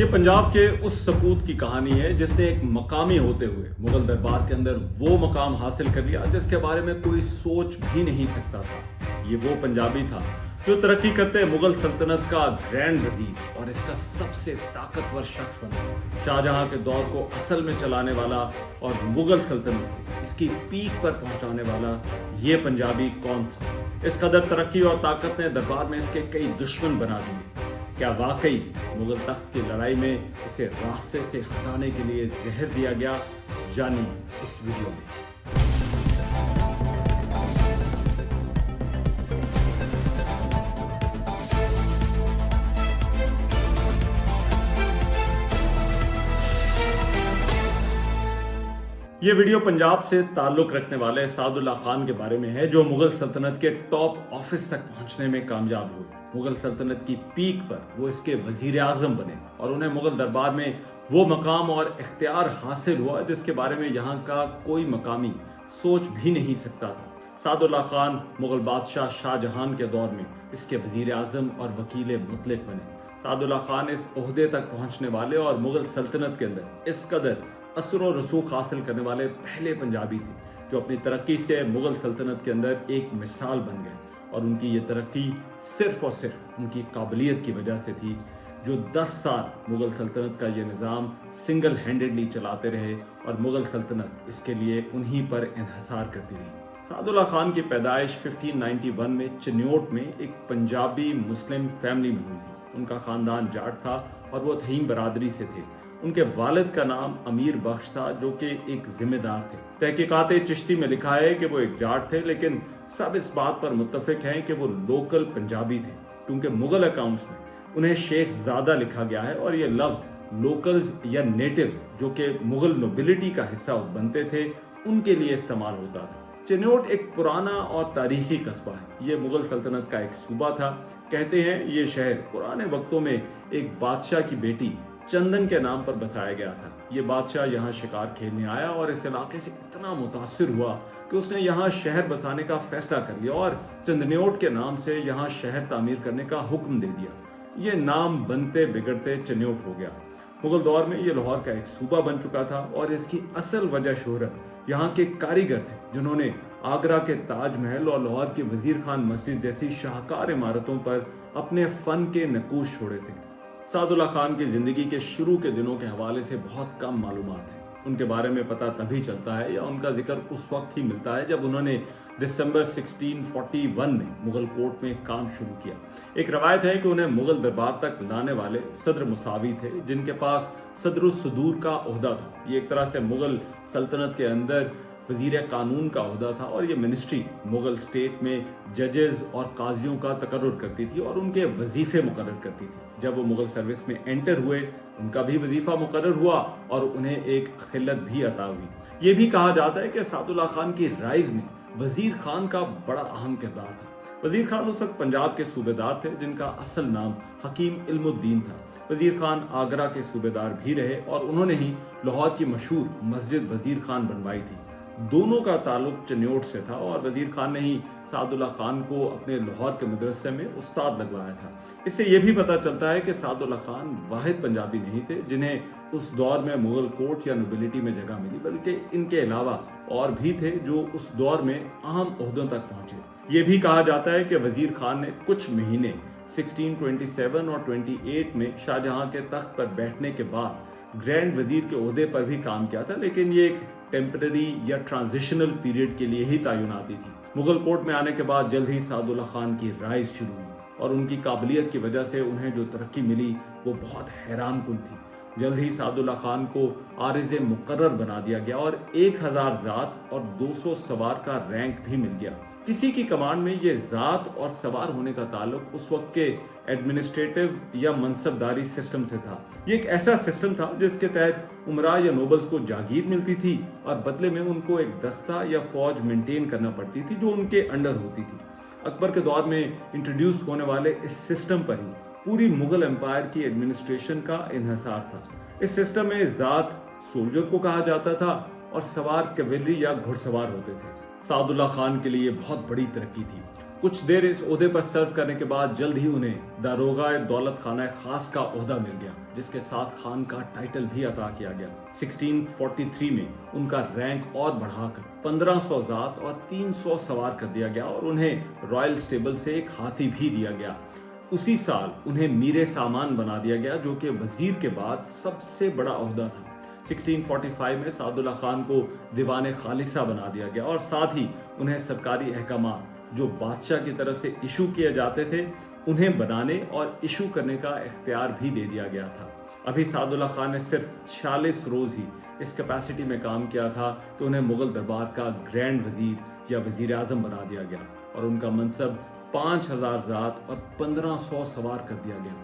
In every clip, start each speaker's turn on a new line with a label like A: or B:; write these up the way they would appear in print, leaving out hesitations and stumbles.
A: یہ پنجاب کے اس سپوت کی کہانی ہے جس نے ایک مقامی ہوتے ہوئے مغل دربار کے اندر وہ مقام حاصل کر لیا جس کے بارے میں کوئی سوچ بھی نہیں سکتا تھا۔ یہ وہ پنجابی تھا جو ترقی کرتے مغل سلطنت کا گرینڈ وزیر اور اس کا سب سے طاقتور شخص بنا۔ شاہجہاں کے دور کو اصل میں چلانے والا اور مغل سلطنت کو اس کی پیک پر پہنچانے والا یہ پنجابی کون تھا؟ اس قدر ترقی اور طاقت نے دربار میں اس کے کئی دشمن بنا دیے۔ کیا واقعی مغل تخت کی لڑائی میں اسے راستے سے ہٹانے کے لیے زہر دیا گیا؟ جانیے اس ویڈیو میں۔ یہ ویڈیو پنجاب سے تعلق رکھنے والے سعد اللہ خان کے بارے میں ہے جو مغل سلطنت کے ٹاپ آفس تک پہنچنے میں کامیاب ہوئے۔ مغل سلطنت کی پیک پر وہ اس کے وزیر اعظم بنے اور انہیں مغل دربار میں وہ مقام اور اختیار حاصل ہوا جس کے بارے میں یہاں کا کوئی مقامی سوچ بھی نہیں سکتا تھا۔ سعد اللہ خان مغل بادشاہ شاہجہان کے دور میں اس کے وزیر اعظم اور وکیل مطلق بنے۔ سعد اللہ خان اس عہدے تک پہنچنے والے اور مغل سلطنت کے اندر اس قدر اثر و رسوخ حاصل کرنے والے پہلے پنجابی تھے جو اپنی ترقی سے مغل سلطنت کے اندر ایک مثال بن گئے، اور ان کی یہ ترقی صرف اور صرف ان کی قابلیت کی وجہ سے تھی جو 10 سال مغل سلطنت کا یہ نظام سنگل ہینڈڈلی چلاتے رہے اور مغل سلطنت اس کے لیے انہی پر انحصار کرتی رہی۔ سعد اللہ خان کی پیدائش 1591 میں چنیوٹ میں ایک پنجابی مسلم فیملی میں ہوئی تھی۔ ان کا خاندان جاٹ تھا اور وہ تھیم برادری سے تھے۔ ان کے والد کا نام امیر بخش تھا جو کہ ایک ذمہ دار تھے۔ تحقیقات چشتی میں لکھا ہے کہ وہ ایک جاٹ تھے، لیکن سب اس بات پر متفق ہیں کہ وہ لوکل پنجابی تھے، کیونکہ مغل اکاؤنٹس میں انہیں شیخ زادہ لکھا گیا ہے اور یہ لفظ لوکلز یا نیٹیوز جو کہ مغل نوبلٹی کا حصہ بنتے تھے ان کے لیے استعمال ہوتا تھا۔ چنیوٹ ایک پرانا اور تاریخی قصبہ ہے۔ یہ مغل سلطنت کا ایک صوبہ تھا۔ کہتے ہیں یہ شہر پرانے وقتوں میں ایک بادشاہ کی بیٹی چندن کے نام پر بسایا گیا تھا۔ یہ بادشاہ یہاں شکار کھیلنے آیا اور اس علاقے سے اتنا متاثر ہوا کہ اس نے یہاں شہر بسانے کا فیصلہ کر لیا اور چندنیوٹ کے نام سے یہاں شہر تعمیر کرنے کا حکم دے دیا۔ یہ نام بنتے بگڑتے چنیوٹ ہو گیا۔ مغل دور میں یہ لاہور کا ایک صوبہ بن چکا تھا اور اس کی اصل وجہ شہرت یہاں کے کاریگر تھے جنہوں نے آگرہ کے تاج محل اور لاہور کی وزیر خان مسجد جیسی شاہکار عمارتوں پر اپنے فن کے نقوش چھوڑے تھے۔ سعد اللہ خان کی زندگی کے شروع کے دنوں کے حوالے سے بہت کم معلومات ہیں۔ ان کے بارے میں پتہ تبھی چلتا ہے یا ان کا ذکر اس وقت ہی ملتا ہے جب انہوں نے دسمبر 1641 میں مغل کورٹ میں کام شروع کیا۔ ایک روایت ہے کہ انہیں مغل دربار تک لانے والے صدر مساوی تھے جن کے پاس صدر الصدور کا عہدہ تھا۔ یہ ایک طرح سے مغل سلطنت کے اندر وزیر قانون کا عہدہ تھا اور یہ منسٹری مغل اسٹیٹ میں ججز اور قاضیوں کا تقرر کرتی تھی اور ان کے وظیفے مقرر کرتی تھی۔ جب وہ مغل سروس میں انٹر ہوئے ان کا بھی وظیفہ مقرر ہوا اور انہیں ایک خلت بھی عطا ہوئی۔ یہ بھی کہا جاتا ہے کہ سعد اللہ خان کی رائز میں وزیر خان کا بڑا اہم کردار تھا۔ وزیر خان اس وقت پنجاب کے صوبے دار تھے جن کا اصل نام حکیم علم الدین تھا۔ وزیر خان آگرہ کے صوبے دار بھی رہے اور انہوں نے ہی لاہور کی مشہور مسجد وزیر خان بنوائی تھی۔ دونوں کا تعلق چنیوٹ سے تھا اور وزیر خان نے ہی سعد اللہ خان کو اپنے لاہور کے مدرسے میں استاد لگوایا تھا۔ اس سے یہ بھی پتہ چلتا ہے کہ سعد اللہ خان واحد پنجابی نہیں تھے جنہیں اس دور میں مغل کورٹ یا نوبلٹی میں جگہ ملی، بلکہ ان کے علاوہ اور بھی تھے جو اس دور میں اہم عہدوں تک پہنچے۔ یہ بھی کہا جاتا ہے کہ وزیر خان نے کچھ مہینے 1627 اور 28 میں شاہجہاں کے تخت پر بیٹھنے کے بعد گرینڈ وزیر کے عہدے پر بھی کام کیا تھا، لیکن یہ ایک ٹیمپرری یا ٹرانزیشنل پیریڈ کے لیے ہی تعیناتی تھی۔ مغل کورٹ میں آنے کے بعد جلد ہی سعد اللہ خان کی رائز شروع ہوئی اور ان کی قابلیت کی وجہ سے انہیں جو ترقی ملی وہ بہت حیران کن تھی۔ جلد ہی سعد اللہ خان کو عارض مقرر بنا دیا گیا اور 1000 ذات اور 200 سوار کا رینک بھی مل گیا۔ کسی کی کمانڈ میں یہ ذات اور سوار ہونے کا تعلق اس وقت کے ایڈمنسٹریٹو یا منصبداری سسٹم سے تھا۔ یہ ایک ایسا سسٹم تھا جس کے تحت عمراء یا نوبلز کو جاگیر ملتی تھی اور بدلے میں ان کو ایک دستہ یا فوج مینٹین کرنا پڑتی تھی جو ان کے انڈر ہوتی تھی۔ اکبر کے دور میں انٹروڈیوس ہونے والے اس سسٹم پر ہی پوری مغل امپائر کی ایڈمنسٹریشن کا انحصار تھا۔ اس سسٹم میں ذات سولجر کو کہا جاتا تھا اور سوار کیویلری یا گھڑ سوار ہوتے تھے۔ سعد اللہ خان کے لیے بہت بڑی ترقی تھی۔ कुछ देर इस ओहदे पर सर्व करने के बाद जल्द ही उन्हें दारोगा दौलत खाना खास का ओहदा मिल गया, जिसके साथ खान का टाइटल भी अता किया गया। 1643 में उनका रैंक और बढ़ाकर 1500 ज़ात और 300 सवार कर दिया गया और उन्हें रॉयल स्टेबल से एक हाथी भी दिया गया। उसी साल उन्हें मीरे सामान बना दिया गया, जो कि वजीर के बाद सबसे बड़ा ओहदा था। 1645 में सादुल्ला खान को दीवाने खालिसा बना दिया गया और साथ ही उन्हें सरकारी अहकामात जो बादशाह की तरफ से इशू किए जाते थे उन्हें बनाने और इशू करने का इख्तियार भी दे दिया गया था। अभी सादुल्ला खान ने सिर्फ 46 रोज ही इस कैपेसिटी में काम किया था कि उन्हें मुगल दरबार का ग्रैंड वजीर या वजीर आजम बना दिया गया और उनका मनसब 5000 ज़ात और 1500 सवार कर दिया गया।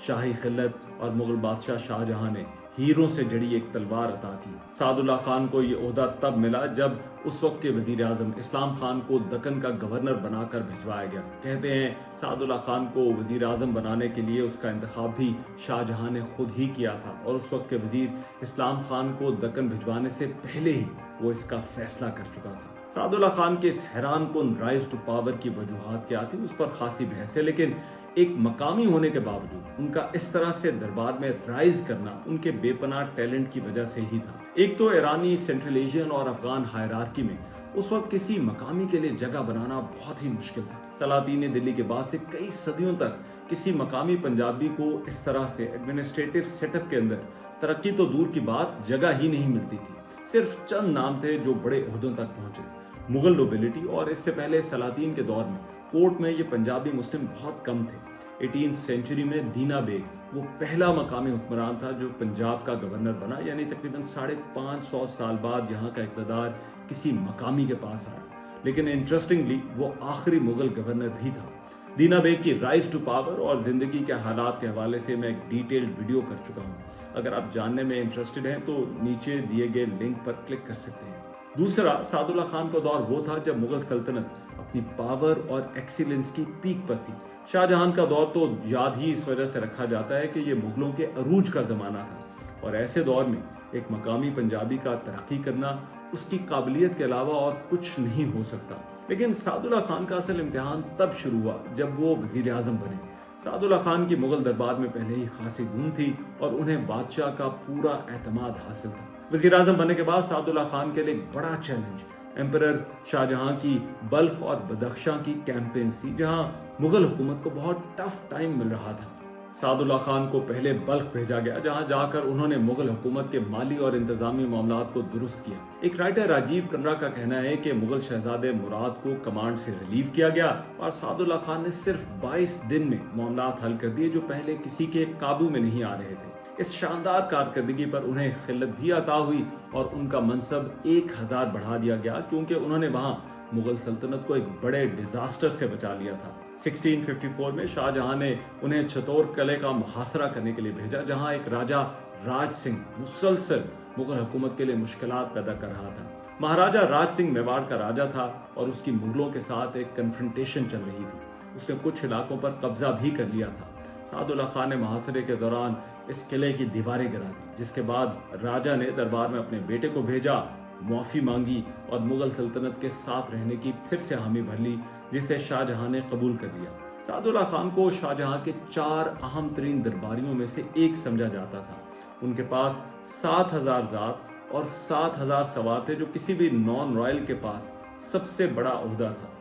A: शाही खिल्लत और मुगल बादशाह शाहजहां ने हीरों से जड़ी एक तलवार अता की। सादुल्ला खान को ये ओहदा तब मिला जब उस वक्त के वजीर आजम इस्लाम खान को दक्कन का गवर्नर बनाकर भिजवाया गया। कहते हैं सादुल्ला खान को वजीर आजम बनाने के लिए उसका इंतखाब भी शाहजहां ने खुद ही किया था और उस वक्त के वजीर इस्लाम खान को दक्कन भिजवाने से पहले ही वो इसका फैसला कर चुका था। सादुल्ला खान के इस हैरान कुन राइज टू पावर की वजूहात क्या थी, उस पर खासी बहस है, लेकिन एक मकामी होने के बावजूद उनका इस तरह से दरबार में राइज करना उनके बेपनाह टैलेंट की वजह से ही था। एक तो ईरानी, सेंट्रल एशियन और अफगान हायरार्की में उस वक्त किसी मकामी के लिए जगह बनाना बहुत ही मुश्किल था। सलातीन दिल्ली के बाद से कई सदियों तक किसी मकामी पंजाबी को इस तरह से एडमिनिस्ट्रेटिव सेटअप के अंदर तरक्की तो दूर की बात, जगह ही नहीं मिलती थी। सिर्फ चंद नाम थे जो बड़े ओहदों तक पहुंचे। मुगल नोबिलिटी और इससे पहले सलातीन के दौर में कोर्ट में ये पंजाबी मुस्लिम बहुत कम थे। 18th सेंचुरी में दीना बेग वो पहला मकामी हुक्मरान था जो पंजाब का गवर्नर बना, यानी तकरीबन 550 साल बाद यहाँ का इक़्तिदार किसी मकामी के पास आया। लेकिन इंटरेस्टिंगली वो आखिरी मुगल गवर्नर भी था। दीना बेग की राइज टू पावर और जिंदगी के हालात के हवाले से मैं एक डिटेल्ड वीडियो कर चुका हूँ। अगर आप जानने में इंटरेस्टेड हैं तो नीचे दिए गए लिंक पर क्लिक कर सकते हैं। दूसरा, सादुल्ला खान का दौर वो था जब मुगल सल्तनत अपनी पावर और एक्सीलेंस की पीक पर थी। शाहजहां का दौर तो याद ही इस वजह से रखा जाता है कि ये मुगलों के अरूज का ज़माना था और ऐसे दौर में एक मकामी पंजाबी का तरक्की करना उसकी काबिलियत के अलावा और कुछ नहीं हो सकता। लेकिन सादुल्ला खान का असल इम्तिहान तब शुरू हुआ जब वो वजीर आजम बने। सादुल्ला खान की मुगल दरबार में पहले ही खासी धूम थी और उन्हें बादशाह का पूरा एतमाद हासिल था। वजीर आजम बनने के बाद सादुल्ला खान के लिए एक बड़ा चैलेंज एम्परर शाहजहां की बल्ख और बदख्शां की कैंपेन थी, जहां मुगल हुकूमत को बहुत टफ टाइम मिल रहा था। सादुल्ला खान को पहले बल्ख भेजा गया, जहां जाकर उन्होंने मुगल हुकूमत के माली और इंतजामी मामलात को दुरुस्त किया। एक राइटर राजीव कन्रा का कहना है कि मुगल शहजादे मुराद को कमांड से रिलीव किया गया और सादुल्ला खान ने सिर्फ 22 दिन में मामलात हल कर दिए जो पहले किसी के काबू में नहीं आ रहे थे। इस शानदार कारकर्दगी पर उन्हें खिल्लत भी अता हुई और उनका मनसब 1000 बढ़ा दिया गया, क्योंकि उन्होंने वहां मुगल सल्तनत को एक बड़े डिजास्टर से बचा लिया था। 1654 में शाहजहां ने उन्हें चित्तौड़ किले का मुहासरा करने के लिए भेजा, जहां एक राजा राज सिंह मुसलसल मुगल हुकूमत के लिए मुश्किलात पैदा कर रहा था। महाराजा राज सिंह मेवाड़ का राजा था और उसकी मुगलों के साथ एक कन्फ्रंटेशन चल रही थी। उसने कुछ इलाकों पर कब्जा भी कर लिया था। सादुल्ला खान ने मुहासरे के दौरान इस किले की दीवारें गिरा दी, जिसके बाद राजा ने दरबार में अपने बेटे को भेजा, मुआफ़ी मांगी और मुगल सल्तनत के साथ रहने की फिर से हामी भर ली, जिसे शाहजहां ने कबूल कर लिया। सादुल्ला खान को शाहजहां के 4 अहम तरीन दरबारियों में से एक समझा जाता था। उनके पास 7000 ज़ात और 7000 सवार थे, जो किसी भी नॉन रॉयल के पास सबसे बड़ा ओहदा था।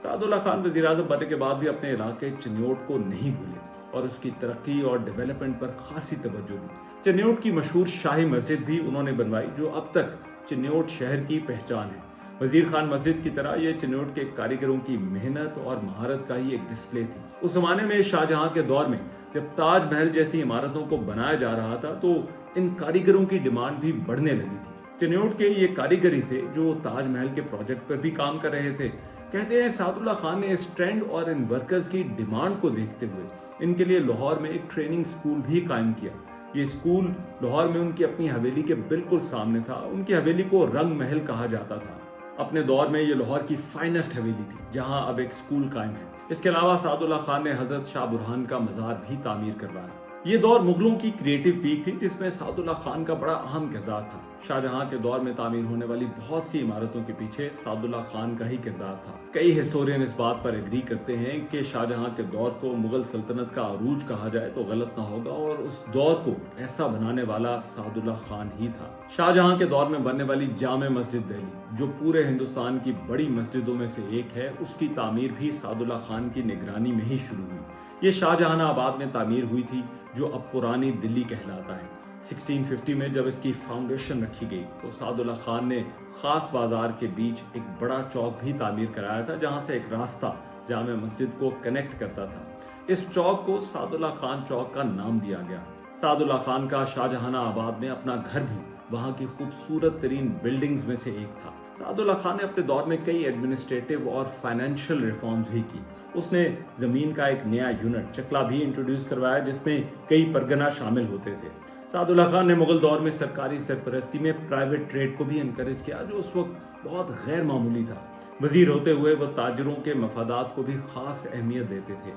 A: सादुल्ला खान वज़ीर आज़म बनने के बाद भी अपने इलाके चिन्योट को नहीं भूले और उसकी तरक्की और डेवलपमेंट पर खासी तवज्जो दी। चिन्योट की मशहूर शाही मस्जिद भी उन्होंने बनवाई, जो अब तक चिन्योट शहर की पहचान है। वजीर खान मस्जिद की तरह ये चिन्योट के कारीगरों की मेहनत और महारत का ही एक डिस्प्ले थी। उस जमाने में शाहजहां के दौर में जब ताजमहल जैसी इमारतों को बनाया जा रहा था तो इन कारीगरों की डिमांड भी बढ़ने लगी थी। चिन्योट के ये कारीगरी थे जो ताजमहल के प्रोजेक्ट पर भी काम कर रहे थे। कहते हैं सादुल्ला खान ने इस ट्रेंड और इन वर्कर्स की डिमांड को देखते हुए इनके लिए लाहौर में एक ट्रेनिंग स्कूल भी कायम किया। ये स्कूल लाहौर में उनकी अपनी हवेली के बिल्कुल सामने था। उनकी हवेली को रंग महल कहा जाता था। अपने दौर में ये लाहौर की फाइनेस्ट हवेली थी, जहां अब एक स्कूल कायम है। इसके अलावा सादुल्ला खान ने हजरत शाह बुरहान का मज़ार भी तामीर करवाया। یہ دور مغلوں کی کریٹو پیک تھی جس میں سعداللہ خان کا بڑا اہم کردار تھا۔ شاہجہاں کے دور میں تعمیر ہونے والی بہت سی عمارتوں کے پیچھے سعداللہ خان کا ہی کردار تھا۔ کئی ہسٹورین اس بات پر ایگری کرتے ہیں کہ شاہجہاں کے دور کو مغل سلطنت کا عروج کہا جائے تو غلط نہ ہوگا، اور اس دور کو ایسا بنانے والا سعداللہ خان ہی تھا۔ شاہجہاں کے دور میں بننے والی جامع مسجد دہلی، جو پورے ہندوستان کی بڑی مسجدوں میں سے ایک ہے، اس کی تعمیر بھی سعداللہ خان کی نگرانی میں ہی شروع ہوئی۔ یہ شاہجہاں آباد میں تعمیر ہوئی تھی، جو اب پرانی دلی کہلاتا ہے۔ 1650 میں جب اس کی فاؤنڈیشن رکھی گئی تو سعداللہ خان نے خاص بازار کے بیچ ایک بڑا چوک بھی تعمیر کرایا تھا، جہاں سے ایک راستہ جامع مسجد کو کنیکٹ کرتا تھا۔ اس چوک کو سعداللہ خان چوک کا نام دیا گیا۔ سعداللہ خان کا شاہجہاں آباد میں اپنا گھر بھی وہاں کی خوبصورت ترین بلڈنگز میں سے ایک تھا۔ سعداللہ خان نے اپنے دور میں کئی ایڈمنسٹریٹو اور فائنینشیل ریفارمز بھی کی۔ اس نے زمین کا ایک نیا یونٹ چکلا بھی انٹروڈیوس کروایا، جس میں کئی پرگنہ شامل ہوتے تھے۔ سعداللہ خان نے مغل دور میں سرکاری سرپرستی میں پرائیویٹ ٹریڈ کو بھی انکریج کیا، جو اس وقت بہت غیر معمولی تھا۔ وزیر ہوتے ہوئے وہ تاجروں کے مفادات کو بھی خاص اہمیت دیتے تھے۔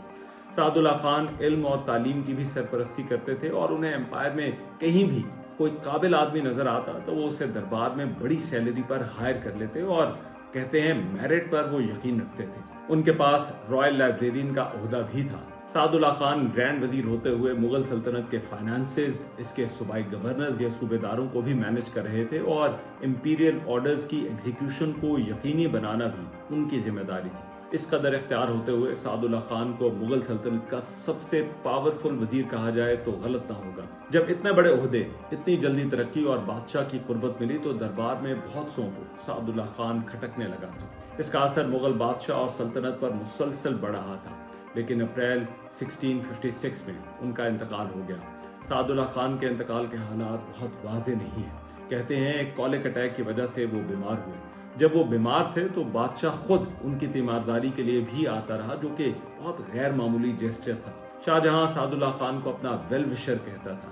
A: سعداللہ خان علم اور تعلیم کی بھی سرپرستی کرتے تھے، اور انہیں امپائر میں کہیں بھی کوئی قابل آدمی نظر آتا تو وہ اسے دربار میں بڑی سیلری پر ہائر کر لیتے، اور کہتے ہیں میرٹ پر وہ یقین رکھتے تھے۔ ان کے پاس رائل لائبریرین کا عہدہ بھی تھا۔ سعداللہ خان گرینڈ وزیر ہوتے ہوئے مغل سلطنت کے فائنانسز، اس کے صوبائی گورنرز یا صوبے داروں کو بھی مینج کر رہے تھے، اور امپیریل آرڈرز کی ایگزیکیوشن کو یقینی بنانا بھی ان کی ذمہ داری تھی۔ اس قدر اختیار ہوتے ہوئے سعداللہ خان کو مغل سلطنت کا سب سے پاورفل وزیر کہا جائے تو غلط نہ ہوگا۔ جب اتنے بڑے عہدے، اتنی جلدی ترقی اور بادشاہ کی قربت ملی تو دربار میں بہت سو کو سعداللہ خان کھٹکنے لگا تھا۔ اس کا اثر مغل بادشاہ اور سلطنت پر مسلسل بڑھ رہا تھا، لیکن اپریل 1656 میں ان کا انتقال ہو گیا۔ سعداللہ خان کے انتقال کے حالات بہت واضح نہیں ہیں۔ کہتے ہیں ایک کولک اٹیک کی وجہ سے وہ بیمار ہوئے۔ جب وہ بیمار تھے تو بادشاہ خود ان کی تیمارداری کے لیے بھی آتا رہا، جو کہ بہت غیر معمولی جیسچر تھا۔ شاہجہاں سعداللہ خان کو اپنا ویل وشر کہتا تھا۔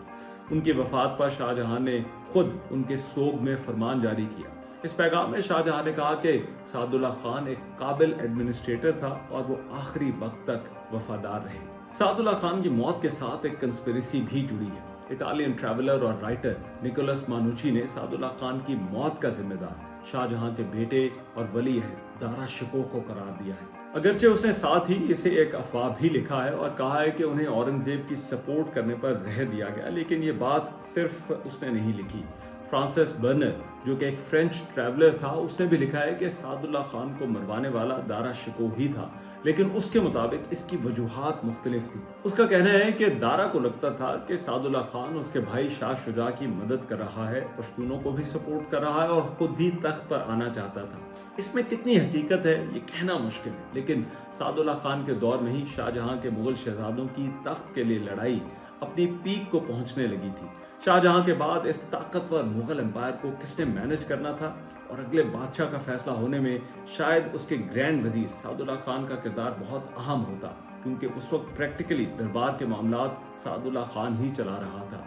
A: ان کی وفات پر شاہجہاں نے خود ان کے سوگ میں فرمان جاری کیا۔ اس پیغام میں شاہجہاں نے کہا کہ سعداللہ خان ایک قابل ایڈمنسٹریٹر تھا اور وہ آخری وقت تک وفادار رہے۔ سعداللہ خان کی موت کے ساتھ ایک کنسپیریسی بھی جڑی ہے۔ اٹالین ٹریولر اور رائٹر نکولس مانوچی نے سعداللہ خان کی موت کا ذمہ دار شاہجہاں کے بیٹے اور ولی عہد دارا شکوہ کو قرار دیا ہے۔ اگرچہ اس نے ساتھ ہی اسے ایک افواہ بھی لکھا ہے اور کہا ہے کہ انہیں اورنگزیب کی سپورٹ کرنے پر زہر دیا گیا، لیکن یہ بات صرف اس نے نہیں لکھی۔ فرانسس برنر، جو کہ ایک فرینچ ٹریولر تھا، اس نے بھی لکھا ہے کہ سعداللہ خان کو مروانے والا دارا شکوہ ہی تھا، لیکن اس کے مطابق اس کی وجوہات مختلف تھی۔ اس کا کہنا ہے کہ دارا کو لگتا تھا کہ سعداللہ خان اس کے بھائی شاہ شجاع کی مدد کر رہا ہے، پشتونوں کو بھی سپورٹ کر رہا ہے اور خود بھی تخت پر آنا چاہتا تھا۔ اس میں کتنی حقیقت ہے یہ کہنا مشکل ہے، لیکن سعداللہ خان کے دور میں ہی شاہجہاں کے مغل شہزادوں کی تخت کے لیے لڑائی اپنی پیک کو پہنچنے لگی تھی۔ شاہجہاں کے بعد اس طاقتور مغل امپائر کو کس نے مینج کرنا تھا، اور اگلے بادشاہ کا فیصلہ ہونے میں شاید اس کے گرینڈ وزیر سعداللہ خان کا کردار بہت اہم ہوتا، کیونکہ اس وقت پریکٹیکلی دربار کے معاملات سعداللہ خان ہی چلا رہا تھا۔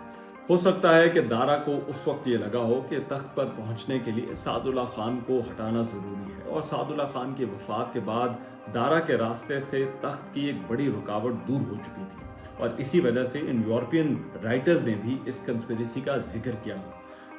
A: ہو سکتا ہے کہ دارا کو اس وقت یہ لگا ہو کہ تخت پر پہنچنے کے لیے سعداللہ خان کو ہٹانا ضروری ہے، اور سعداللہ خان کی وفات کے بعد دارا کے راستے سے تخت کی ایک بڑی رکاوٹ دور ہو چکی تھی، اور اسی وجہ سے ان یورپین رائٹرز نے بھی اس کنسپیریسی کا ذکر کیا۔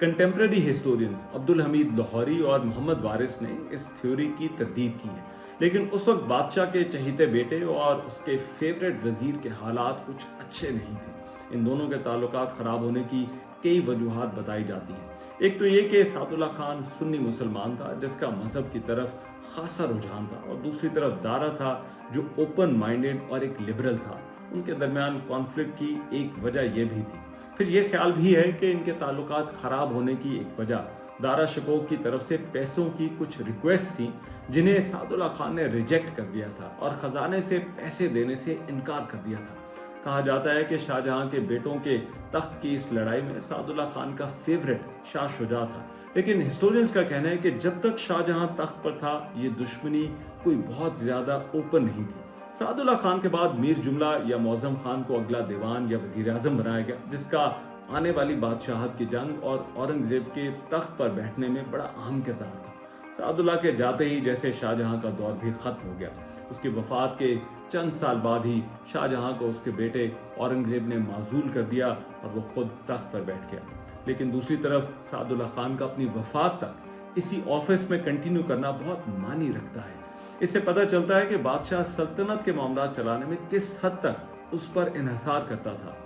A: کنٹمپریری ہسٹورینز عبدالحمید لاہوری اور محمد وارث نے اس تھیوری کی تردید کی ہے، لیکن اس وقت بادشاہ کے چہیتے بیٹے اور اس کے فیوریٹ وزیر کے حالات کچھ اچھے نہیں تھے۔ ان دونوں کے تعلقات خراب ہونے کی کئی وجوہات بتائی جاتی ہیں۔ ایک تو یہ کہ سعداللہ خان سنی مسلمان تھا جس کا مذہب کی طرف خاصا رجحان تھا، اور دوسری طرف دارا تھا جو اوپن مائنڈڈ اور ایک لبرل تھا۔ ان کے درمیان کانفلکٹ کی ایک وجہ یہ بھی تھی۔ پھر یہ خیال بھی ہے کہ ان کے تعلقات خراب ہونے کی ایک وجہ دارا شکوہ کی طرف سے پیسوں کی کچھ ریکویسٹ تھیں جنہیں سعداللہ خان نے ریجیکٹ کر دیا تھا، اور خزانے سے پیسے دینے سے انکار کر دیا تھا۔ کہا جاتا ہے کہ شاہجہاں کے بیٹوں کے تخت کی اس لڑائی میں سعداللہ خان کا فیوریٹ شاہ شجاع تھا، لیکن ہسٹورینز کا کہنا ہے کہ جب تک شاہجہاں تخت پر تھا یہ دشمنی کوئی بہت زیادہ اوپن نہیں تھی۔ سعداللہ خان کے بعد میر جملہ یا معظم خان کو اگلا دیوان یا وزیر اعظم بنایا گیا، جس کا آنے والی بادشاہت کی جنگ اور اورنگزیب کے تخت پر بیٹھنے میں بڑا اہم کردار تھا۔ سعداللہ کے جاتے ہی جیسے شاہجہاں کا دور بھی ختم ہو گیا۔ اس کی وفات کے चंद साल बाद ही शाहजहां को उसके बेटे औरंगजेब ने माजूल कर दिया और वो खुद तख्त पर बैठ गया। लेकिन दूसरी तरफ सादुल्ला खान का अपनी वफात तक इसी ऑफिस में कंटिन्यू करना बहुत मानी रखता है। इससे पता चलता है कि बादशाह सल्तनत के मामला चलाने में किस हद तक उस पर इन्हिसार करता था।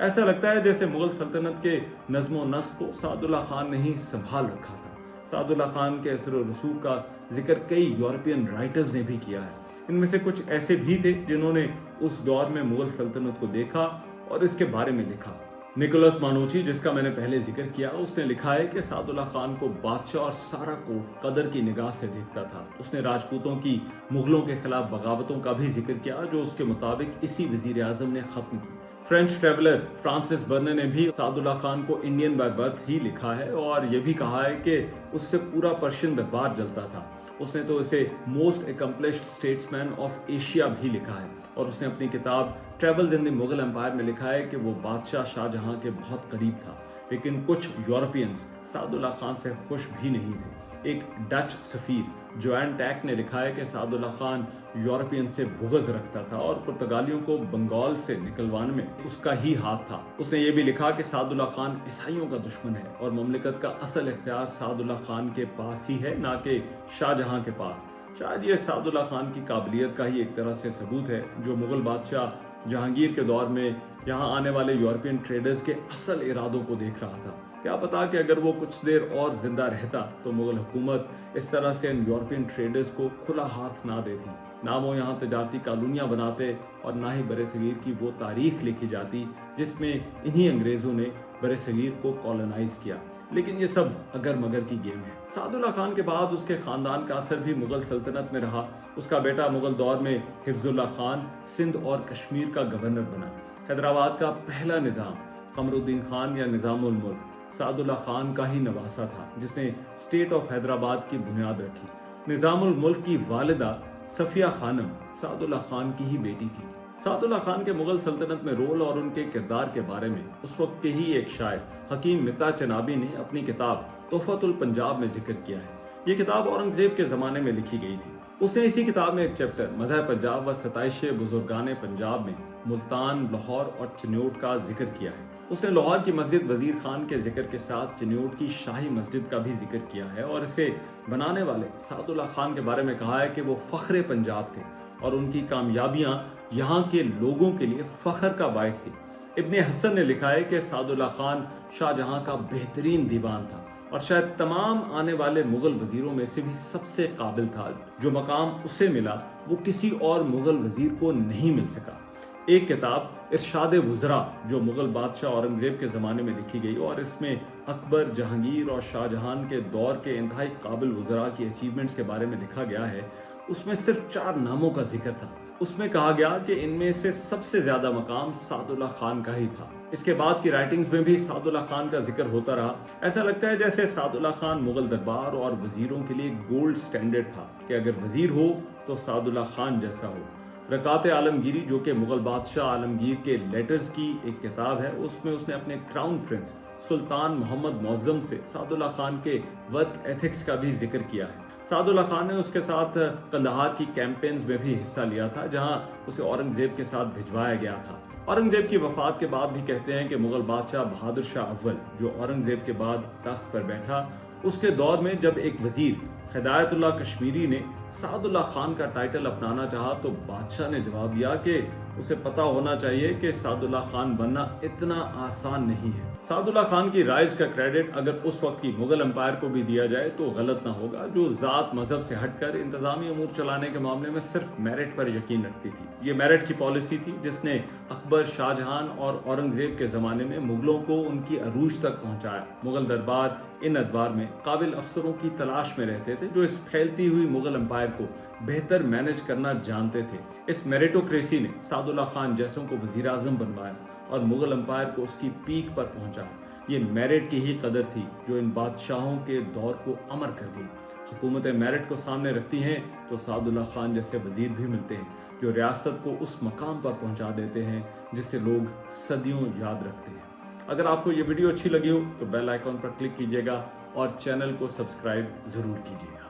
A: ऐसा लगता है जैसे मुगल सल्तनत के नज़्म व नस्क को सादुल्ला खान ने ही संभाल रखा था। सादुल्ला खान के असर और रसूख का जिक्र कई यूरोपियन राइटर्स ने भी किया है। इनमें से कुछ ऐसे भी थे जिन्होंने उस दौर में मुगल सल्तनत को देखा और इसके बारे में लिखा। निकोलस मानूची, जिसका मैंने पहले जिक्र किया, उसने लिखा है कि सादुल्ला खान को बादशाह और सारा को कदर की निगाह से देखता था। उसने राजपूतों की मुगलों के खिलाफ बगावतों का भी जिक्र किया जो उसके मुताबिक इसी वजीर आजम ने खत्म की। फ्रेंच ट्रेवलर फ्रांसिस बर्ने ने भी सादुल्ला खान को इंडियन बाय बर्थ ही लिखा है और यह भी कहा है कि उससे पूरा पर्शियन दरबार जलता था। उसने तो इसे most accomplished statesman of Asia भी लिखा है और उसने अपनी किताब travels in the Mughal empire में लिखा है कि वो बादशाह शाहजहां के बहुत करीब था। लेकिन कुछ यूरोपियंस सादुल्ला खान से खुश भी नहीं थे। एक डच सफीर जोएन टैक ने लिखा है कि सादुल्ला खान यूरोपियन से बुग़्ज़ रखता था और पुर्तगालियों को बंगाल से निकलवाने में उसका ही हाथ था। उसने ये भी लिखा कि सादुल्ला खान ईसाइयों का दुश्मन है और ममलिकत का असल इख्तियार सादुल्ला खान के पास ही है, ना कि शाहजहां के पास। शायद ये सादुल्ला खान की काबिलियत का ही एक तरह से सबूत है जो मुगल बादशाह जहांगीर के दौर में यहाँ आने वाले यूरोपियन ट्रेडर्स के असल इरादों को देख रहा था। क्या पता कि अगर वो कुछ देर और जिंदा रहता तो मुगल हुकूमत इस तरह से इन यूरोपियन ट्रेडर्स को खुला हाथ ना देती, ना वो यहाँ तजारती कॉलोनियाँ बनाते और ना ही बरे-सगीर की वो तारीख लिखी जाती जिसमें इन्हीं अंग्रेज़ों ने बरे-सगीर को कॉलोनाइज किया। लेकिन ये सब अगर मगर की गेम है। सादुल्ला खान के बाद उसके खानदान का असर भी मुगल सल्तनत में रहा। उसका बेटा मुगल दौर में हिफ्जुल्लाह खान सिंध और कश्मीर का गवर्नर बना। हैदराबाद का पहला निज़ाम कमरुद्दीन खान या निज़ामुल मुल्क सादुल्ला खान का ही नवासा था जिसने स्टेट ऑफ हैदराबाद की बुनियाद रखी। निज़ामुल मुल्क की वालिदा सफिया खानम सादुल्ला खान की ही बेटी थी। सादुल्ला खान के मुगल सल्तनत में रोल और उनके किरदार के बारे में उस वक्त के ही एक शायर हकीम मिता चनाबी ने अपनी किताब तोहफतुल पंजाब में जिक्र किया है। ये किताब औरंगजेब के ज़माने में लिखी गई थी। उसने इसी किताब में एक चैप्टर मज़हब पंजाब व सताइश बुजुर्गान पंजाब में मुल्तान, लाहौर और चिन्योट का जिक्र किया है। उसने लाहौर की मस्जिद वजीर खान के जिक्र के साथ चिन्योट की शाही मस्जिद का भी जिक्र किया है और इसे बनाने वाले सादुल्ला खान के बारे में कहा है कि वो फ़ख्र पंजाब थे और उनकी कामयाबियां यहाँ के लोगों के लिए फ़ख्र का बायस थी। इब्ने हसन ने लिखा है कि सादुल्ला खान शाहजहां का बेहतरीन दीवान था और शायद तमाम आने वाले मुगल वजीरों में से भी सबसे काबिल था। जो मकाम उसे मिला वो किसी और मुगल वजीर को नहीं मिल सका। एक किताब इरशाद वुज़रा जो मुगल बादशाह औरंगजेब के ज़माने में लिखी गई और इसमें अकबर, जहांगीर और शाहजहां के दौर के इंतहाई काबिल वुज़रा की अचीवमेंट्स के बारे में लिखा गया है। उसमें सिर्फ 4 नामों का जिक्र था। उसमें कहा गया कि इनमें से सबसे ज्यादा मकाम सादुल्ला खान का ही था। इसके बाद की राइटिंग्स में भी सादुल्ला खान का जिक्र होता रहा। ऐसा लगता है जैसे सादुल्ला खान मुगल दरबार और वजीरों के लिए गोल्ड स्टैंडर्ड था कि अगर वजीर हो तो सादुल्ला खान जैसा हो। रकात आलमगीरी जो कि मुगल बादशाह आलमगीर के लेटर्स की एक किताब है, उसमें उसने अपने क्राउन प्रिंस सुल्तान मोहम्मद मौज़म से सादुल्ला खान के वर्क एथिक्स का भी जिक्र किया है। सादुल्ला खान ने उसके साथ कंदहार की कैंपेन्स में भी हिस्सा लिया था जहां उसे औरंगजेब के साथ भिजवाया गया था। औरंगजेब की वफात के बाद भी कहते हैं कि मुगल बादशाह बहादुर शाह अव्वल जो औरंगजेब के बाद तख्त पर बैठा, उसके दौर में जब एक वजीर हिदायतुल्लाह कश्मीरी ने सादुल्ला खान का टाइटल अपनाना चाहा तो बादशाह ने जवाब दिया कि उसे पता होना चाहिए कि सादुल्ला खान बनना इतना आसान नहीं है। सादुल्ला खान की राइज का क्रेडिट अगर उस वक्त की मुगल एम्पायर को भी दिया जाए तो गलत ना होगा, जो जात मजहब से हटकर इंतजामी अमूर चलाने के मामले में सिर्फ मेरिट पर यकीन रखती थी। ये मेरिट की पॉलिसी थी जिसने अकबर, शाहजहां और औरंगजेब के जमाने में मुगलों को उनकी अरूज तक पहुंचाया। मुगल दरबार इन अदवार में काबिल अफसरों की तलाश में रहते थे जो इस फैलती हुई मुगल एम्पायर को बेहतर मैनेज करना जानते थे। इस मेरिटोक्रेसी ने सादुल्ला खान जैसों को वजीर आजम बनवाया और मुगल एम्पायर को उसकी पीक पर पहुंचाया। ये मेरिट की ही कदर थी जो इन बादशाहों के दौर को अमर कर गई। हुकूमतें मेरिट को सामने रखती हैं तो सादुल्ला खान जैसे वजीर भी मिलते हैं जो रियासत को उस मकाम पर पहुंचा देते हैं जिसे लोग सदियों याद रखते हैं। अगर आपको ये वीडियो अच्छी लगी हो तो बेल आइकॉन पर क्लिक कीजिएगा और चैनल को सब्सक्राइब जरूर कीजिएगा।